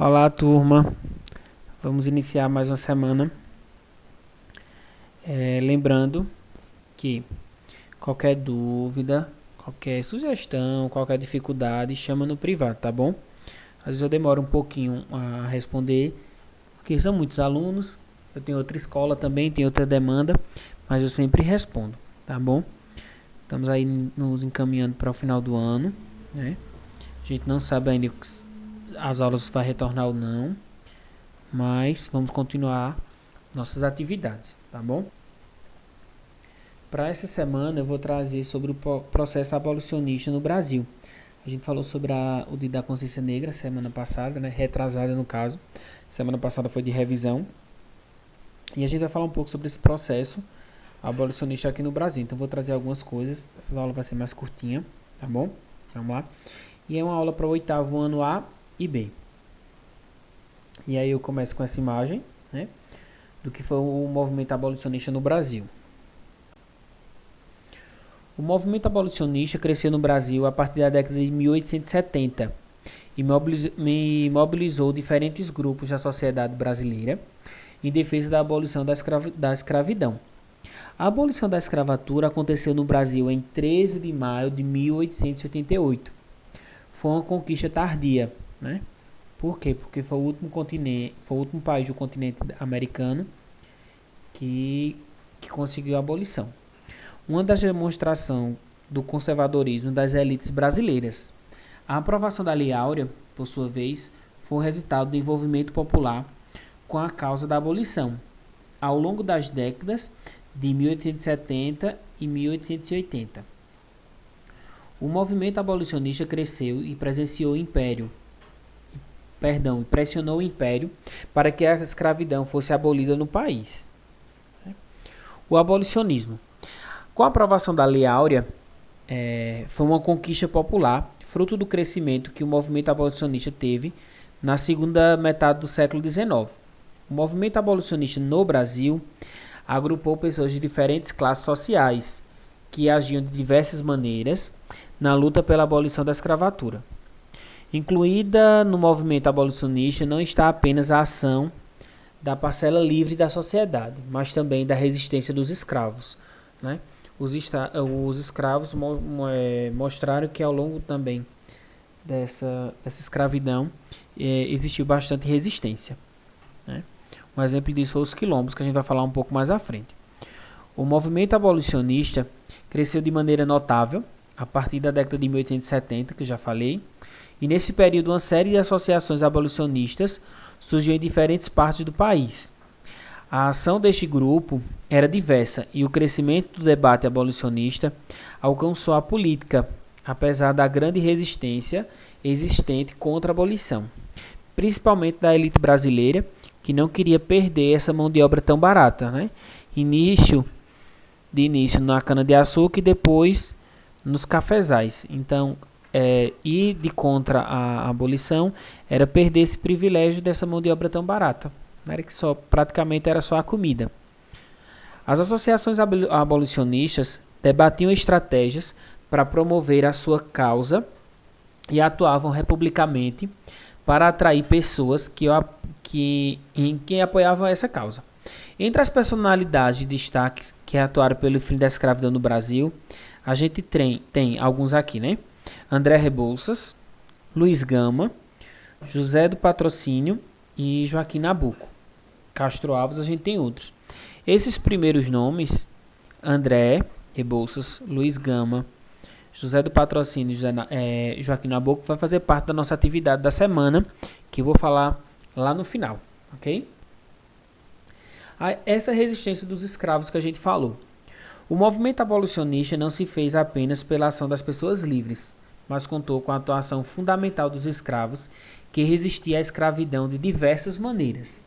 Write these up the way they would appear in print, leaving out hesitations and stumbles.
Olá, turma. Vamos iniciar mais uma semana. Lembrando que qualquer dúvida, qualquer sugestão, qualquer dificuldade, chama no privado, tá bom? Às vezes eu demoro um pouquinho a responder, porque são muitos alunos. Eu tenho outra escola também, tenho outra demanda, mas eu sempre respondo, tá bom? Estamos aí nos encaminhando para o final do ano, né? A gente não sabe ainda se as aulas vão retornar ou não, mas vamos continuar nossas atividades, tá bom? Para essa semana eu vou trazer sobre o processo abolicionista no Brasil. A gente falou sobre o Dia da Consciência Negra semana passada, né? Retrasada no caso. Semana passada foi de revisão. E a gente vai falar um pouco sobre esse processo abolicionista aqui no Brasil. Então eu vou trazer algumas coisas. Essa aula vai ser mais curtinha, tá bom? Vamos lá. E é uma aula para o oitavo ano A e B. E aí eu começo com essa imagem, né? Do que foi o movimento abolicionista no Brasil. O movimento abolicionista cresceu no Brasil a partir da década de 1870 e mobilizou diferentes grupos da sociedade brasileira em defesa da abolição da escravidão. A abolição da escravatura aconteceu no Brasil em 13 de maio de 1888. Foi uma conquista tardia, né? Por quê? Porque foi o último país do continente americano que conseguiu a abolição. Uma das demonstrações do conservadorismo das elites brasileiras. A aprovação da Lei Áurea, por sua vez, foi o resultado do envolvimento popular com a causa da abolição, ao longo das décadas de 1870 e 1880. O movimento abolicionista cresceu e pressionou o império para que a escravidão fosse abolida no país. O abolicionismo. Com a aprovação da Lei Áurea, foi uma conquista popular, fruto do crescimento que o movimento abolicionista teve na segunda metade do século XIX. O movimento abolicionista no Brasil agrupou pessoas de diferentes classes sociais, que agiam de diversas maneiras na luta pela abolição da escravatura. Incluída no movimento abolicionista não está apenas a ação da parcela livre da sociedade, mas também da resistência dos escravos, né? Os escravos mostraram que ao longo também dessa escravidão existiu bastante resistência, né? Um exemplo disso foi os quilombos, que a gente vai falar um pouco mais à frente. O movimento abolicionista cresceu de maneira notável a partir da década de 1870, que eu já falei, e nesse período uma série de associações abolicionistas surgiu em diferentes partes do país. A ação deste grupo era diversa e o crescimento do debate abolicionista alcançou a política, apesar da grande resistência existente contra a abolição, principalmente da elite brasileira, que não queria perder essa mão de obra tão barata, né? De início na cana-de-açúcar e depois nos cafezais. Então, ir de contra a abolição era perder esse privilégio dessa mão de obra tão barata. Era que praticamente era só a comida. As associações abolicionistas debatiam estratégias para promover a sua causa e atuavam republicamente para atrair pessoas que apoiavam essa causa. Entre as personalidades de destaque que atuaram pelo fim da escravidão no Brasil, a gente tem alguns aqui, né? André Rebouças, Luiz Gama, José do Patrocínio e Joaquim Nabuco. Castro Alves, a gente tem outros. Esses primeiros nomes, André Rebouças, Luiz Gama, José do Patrocínio e Joaquim Nabuco, vai fazer parte da nossa atividade da semana, que eu vou falar lá no final, ok? Essa resistência dos escravos que a gente falou. O movimento abolicionista não se fez apenas pela ação das pessoas livres, mas contou com a atuação fundamental dos escravos, que resistia à escravidão de diversas maneiras.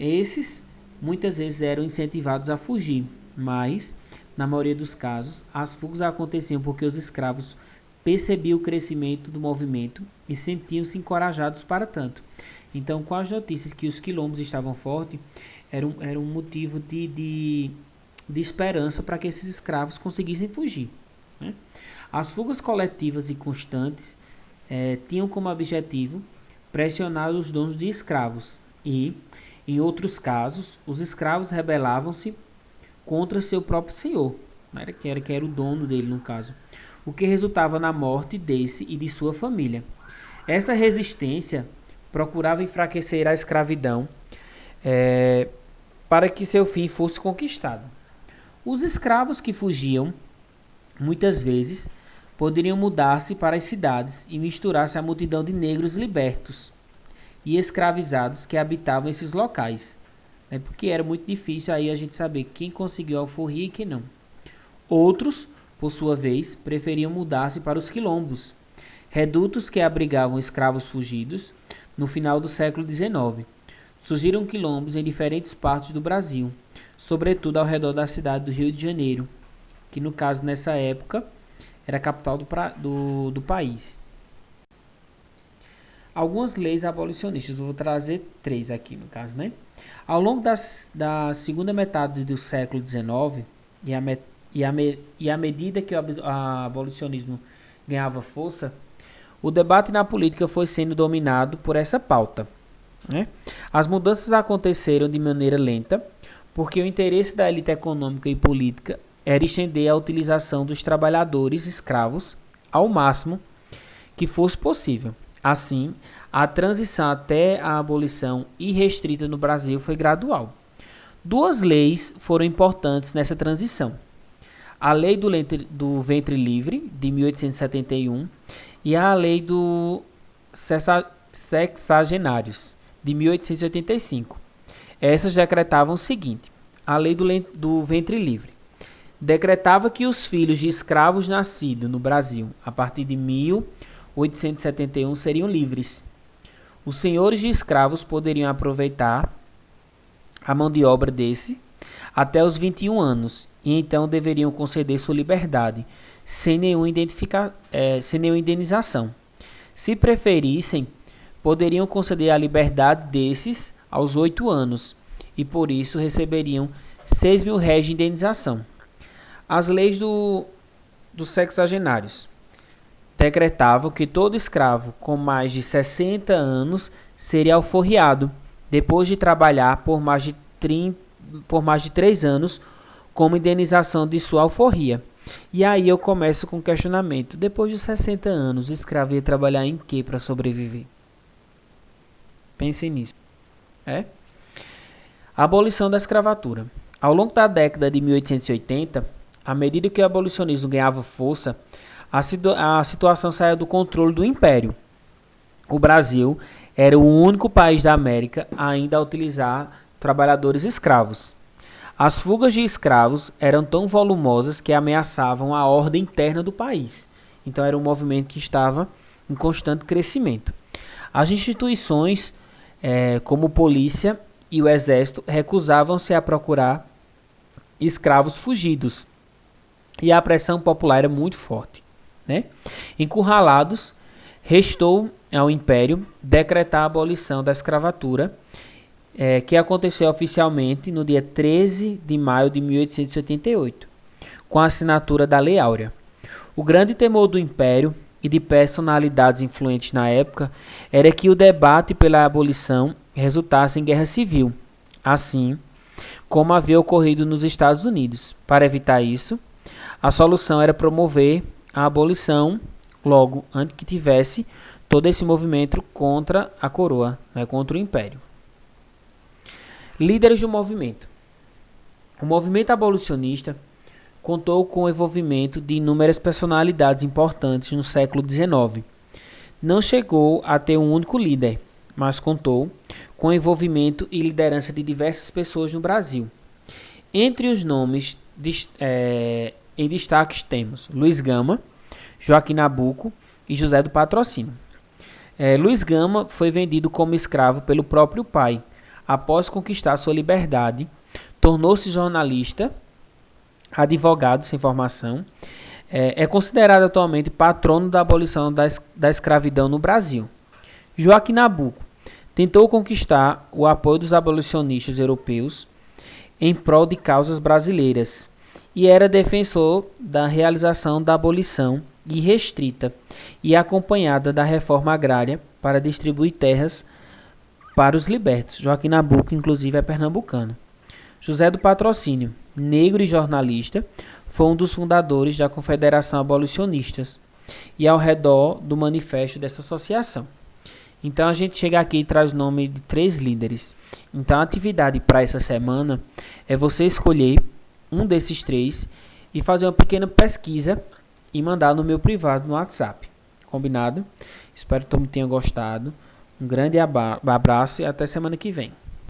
Esses muitas vezes eram incentivados a fugir, mas, na maioria dos casos, as fugas aconteciam porque os escravos percebiam o crescimento do movimento e sentiam-se encorajados para tanto. Então, com as notícias que os quilombos estavam fortes, era um motivo de esperança para que esses escravos conseguissem fugir, né? As fugas coletivas e constantes tinham como objetivo pressionar os donos de escravos e, em outros casos, os escravos rebelavam-se contra seu próprio senhor, que era o dono dele no caso, o que resultava na morte desse e de sua família. Essa resistência procurava enfraquecer a escravidão para que seu fim fosse conquistado. Os escravos que fugiam, muitas vezes, poderiam mudar-se para as cidades e misturar-se à multidão de negros libertos e escravizados que habitavam esses locais, porque era muito difícil aí a gente saber quem conseguiu a alforria e quem não. Outros, por sua vez, preferiam mudar-se para os quilombos, redutos que abrigavam escravos fugidos. No final do século XIX, surgiram quilombos em diferentes partes do Brasil, sobretudo ao redor da cidade do Rio de Janeiro, que no caso nessa época era a capital do país. Algumas leis abolicionistas, eu vou trazer 3 aqui no caso, né? Ao longo da segunda metade do século XIX e à medida que o abolicionismo ganhava força, o debate na política foi sendo dominado por essa pauta, né? As mudanças aconteceram de maneira lenta, porque o interesse da elite econômica e política era estender a utilização dos trabalhadores escravos ao máximo que fosse possível. Assim, a transição até a abolição irrestrita no Brasil foi gradual. 2 leis foram importantes nessa transição. A Lei do Ventre Livre, de 1871, e a Lei dos Sexagenários, de 1885. Essas decretavam o seguinte: a Lei do Ventre Livre decretava que os filhos de escravos nascidos no Brasil a partir de 1871 seriam livres. Os senhores de escravos poderiam aproveitar a mão de obra desse até os 21 anos e então deveriam conceder sua liberdade, sem nenhuma indenização. Se preferissem, poderiam conceder a liberdade desses aos 8 anos e por isso receberiam 6.000 réis de indenização. As leis dos sexagenários decretavam que todo escravo com mais de 60 anos seria alforriado, depois de trabalhar por mais de 3 anos como indenização de sua alforria. E aí eu começo com o questionamento: depois de 60 anos, o escravo ia trabalhar em quê para sobreviver? Pensem nisso. A abolição da escravatura. Ao longo da década de 1880, à medida que o abolicionismo ganhava força, a situação saiu do controle do Império. O Brasil era o único país da América ainda a utilizar trabalhadores escravos. As fugas de escravos eram tão volumosas que ameaçavam a ordem interna do país. Então era um movimento que estava em constante crescimento. As instituições, como polícia e o exército, recusavam-se a procurar escravos fugidos. E a pressão popular era muito forte, né? Encurralados, restou ao Império decretar a abolição da escravatura, que aconteceu oficialmente no dia 13 de maio de 1888, com a assinatura da Lei Áurea. O grande temor do Império e de personalidades influentes na época era que o debate pela abolição resultasse em guerra civil, assim como havia ocorrido nos Estados Unidos. Para evitar isso, a solução era promover a abolição logo antes que tivesse todo esse movimento contra a coroa, contra o Império. Líderes do movimento. O movimento abolicionista contou com o envolvimento de inúmeras personalidades importantes no século XIX. Não chegou a ter um único líder, mas contou com o envolvimento e liderança de diversas pessoas no Brasil. Entre os nomes em destaque temos Luiz Gama, Joaquim Nabuco e José do Patrocínio. Luiz Gama foi vendido como escravo pelo próprio pai. Após conquistar sua liberdade, tornou-se jornalista, advogado sem formação. É considerado atualmente patrono da abolição da escravidão no Brasil. Joaquim Nabuco tentou conquistar o apoio dos abolicionistas europeus em prol de causas brasileiras e era defensor da realização da abolição irrestrita e acompanhada da reforma agrária para distribuir terras para os libertos. Joaquim Nabuco, inclusive, é pernambucano. José do Patrocínio, negro e jornalista, foi um dos fundadores da Confederação Abolicionistas e ao redor do manifesto dessa associação. Então a gente chega aqui e traz o nome de 3 líderes. Então a atividade para essa semana é você escolher um desses 3 e fazer uma pequena pesquisa e mandar no meu privado no WhatsApp. Combinado? Espero que todo mundo tenha gostado. Um grande abraço e até semana que vem.